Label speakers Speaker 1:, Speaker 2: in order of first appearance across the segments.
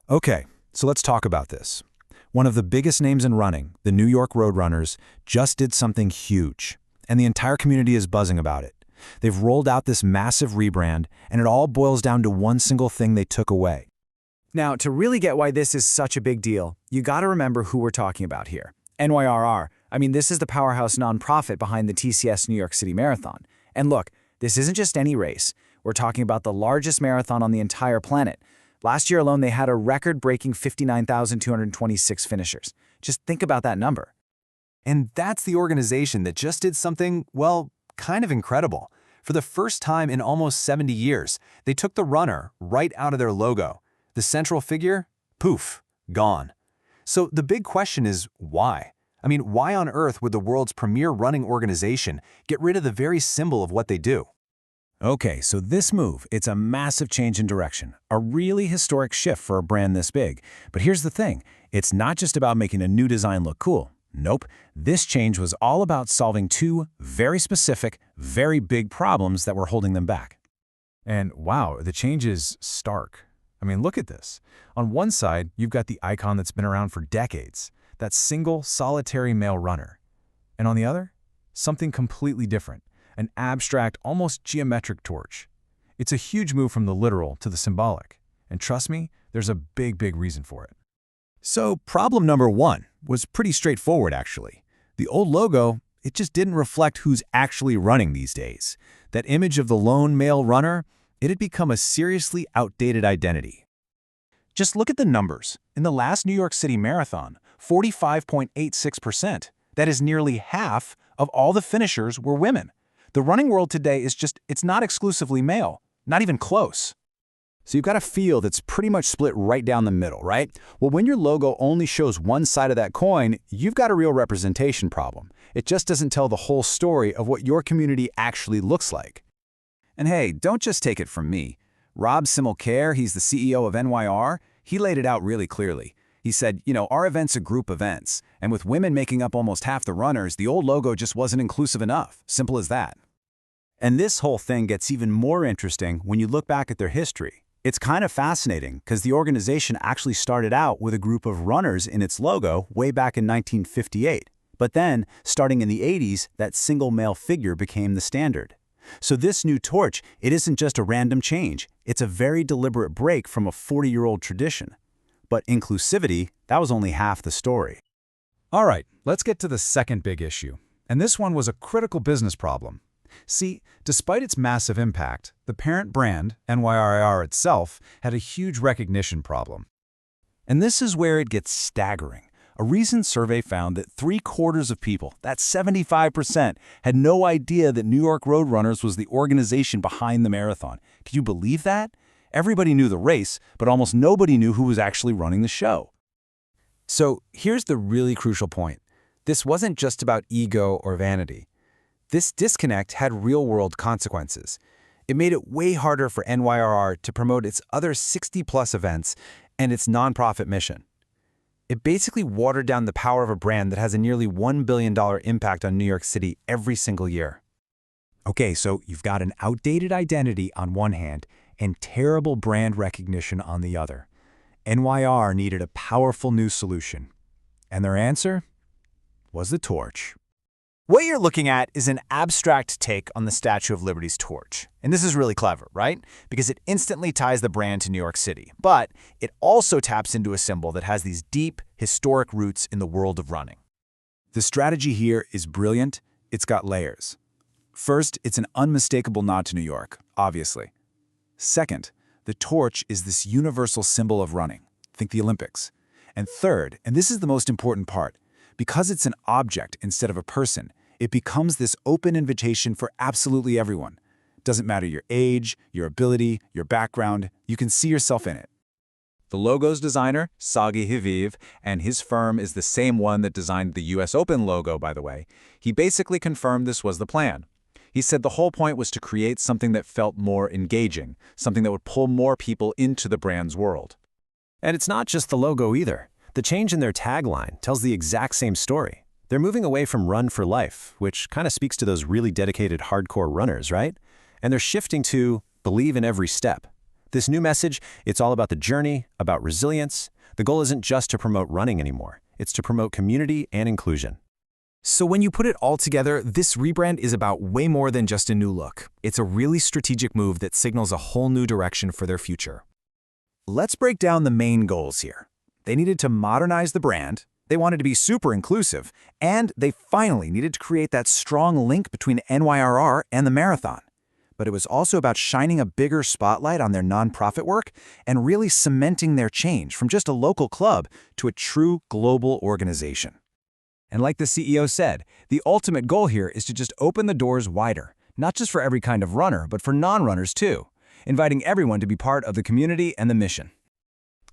Speaker 1: Okay, so let's talk about this. One of the biggest names in running, the New York Roadrunners, just did something huge, and the entire community is buzzing about it. They've rolled out this massive rebrand, and it all boils down to one single thing they took away.
Speaker 2: Now, to really get why this is such a big deal, you gotta remember who we're talking about here. NYRR. I mean, this is the powerhouse nonprofit behind the TCS New York City Marathon. And look, this isn't just any race. We're talking about the largest marathon on the entire planet. Last year alone, they had a record-breaking 59,226 finishers. Just think about that number.
Speaker 3: And that's the organization that just did something, well, kind of incredible. For the first time in almost 70 years, they took the runner right out of their logo. The central figure, poof, gone. So the big question is why? I mean, why on earth would the world's premier running organization get rid of the very symbol of what they do?
Speaker 1: Okay, so this move, it's a massive change in direction, a really historic shift for a brand this big. But here's the thing, it's not just about making a new design look cool. Nope, this change was all about solving two very specific, very big problems that were holding them back.
Speaker 4: And wow, the change is stark. I mean, look at this. On one side, you've got the icon that's been around for decades, that single, solitary male runner. And on the other, something completely different, an abstract, almost geometric torch. It's a huge move from the literal to the symbolic. And trust me, there's a big reason for it.
Speaker 1: So problem number one was pretty straightforward, actually. The old logo, it just didn't reflect who's actually running these days. That image of the lone male runner, it had become a seriously outdated identity. Just look at the numbers. In the last New York City Marathon, 45.86%. That is nearly half of all the finishers were women. The running world today is it's not exclusively male, not even close.
Speaker 5: So you've got a field that's pretty much split right down the middle, right? Well, when your logo only shows one side of that coin, you've got a real representation problem. It just doesn't tell the whole story of what your community actually looks like.
Speaker 2: And hey, don't just take it from me. Rob Simmelkare, he's the CEO of NYR, he laid it out really clearly. He said, our event's a group events, and with women making up almost half the runners, the old logo just wasn't inclusive enough. Simple as that.
Speaker 5: And this whole thing gets even more interesting when you look back at their history. It's kind of fascinating because the organization actually started out with a group of runners in its logo way back in 1958. But then, starting in the 80s, that single male figure became the standard. So this new torch, it isn't just a random change. It's a very deliberate break from a 40-year-old tradition. But inclusivity, that was only half the story.
Speaker 4: All right, let's get to the second big issue. And this one was a critical business problem. See, despite its massive impact, the parent brand, NYRR itself, had a huge recognition problem.
Speaker 1: And this is where it gets staggering. A recent survey found that 3/4 of people, that's 75%, had no idea that New York Roadrunners was the organization behind the marathon. Can you believe that? Everybody knew the race, but almost nobody knew who was actually running the show.
Speaker 3: So here's the really crucial point. This wasn't just about ego or vanity. This disconnect had real-world consequences. It made it way harder for NYRR to promote its other 60-plus events and its nonprofit mission. It basically watered down the power of a brand that has a nearly $1 billion impact on New York City every single year.
Speaker 1: Okay, so you've got an outdated identity on one hand and terrible brand recognition on the other. NYR needed a powerful new solution. And their answer was the torch.
Speaker 2: What you're looking at is an abstract take on the Statue of Liberty's torch. And this is really clever, right? Because it instantly ties the brand to New York City. But it also taps into a symbol that has these deep, historic roots in the world of running.
Speaker 1: The strategy here is brilliant. It's got layers. First, it's an unmistakable nod to New York, obviously. Second, the torch is this universal symbol of running. Think the Olympics. And third, and this is the most important part, because it's an object instead of a person, it becomes this open invitation for absolutely everyone. Doesn't matter your age, your ability, your background, you can see yourself in it. The logo's designer, Sagi Hiviv, and his firm is the same one that designed the US Open logo, by the way. He basically confirmed this was the plan. He said the whole point was to create something that felt more engaging, something that would pull more people into the brand's world.
Speaker 6: And it's not just the logo either. The change in their tagline tells the exact same story. They're moving away from Run for Life, which kind of speaks to those really dedicated hardcore runners, right? And they're shifting to Believe in Every Step. This new message, it's all about the journey, about resilience. The goal isn't just to promote running anymore. It's to promote community and inclusion.
Speaker 2: So when you put it all together, this rebrand is about way more than just a new look. It's a really strategic move that signals a whole new direction for their future.
Speaker 1: Let's break down the main goals here. They needed to modernize the brand, they wanted to be super inclusive, and they finally needed to create that strong link between NYRR and the marathon. But it was also about shining a bigger spotlight on their nonprofit work and really cementing their change from just a local club to a true global organization.
Speaker 2: And like the CEO said, the ultimate goal here is to just open the doors wider, not just for every kind of runner, but for non-runners too, inviting everyone to be part of the community and the mission.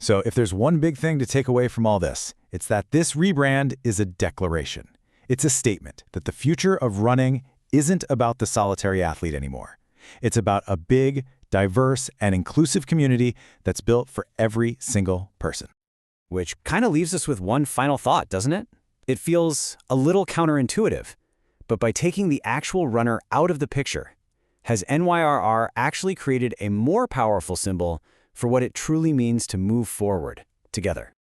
Speaker 4: So if there's one big thing to take away from all this, it's that this rebrand is a declaration. It's a statement that the future of running isn't about the solitary athlete anymore. It's about a big, diverse, and inclusive community that's built for every single person.
Speaker 2: Which kind of leaves us with one final thought, doesn't it? It feels a little counterintuitive, but by taking the actual runner out of the picture, has NYRR actually created a more powerful symbol for what it truly means to move forward together?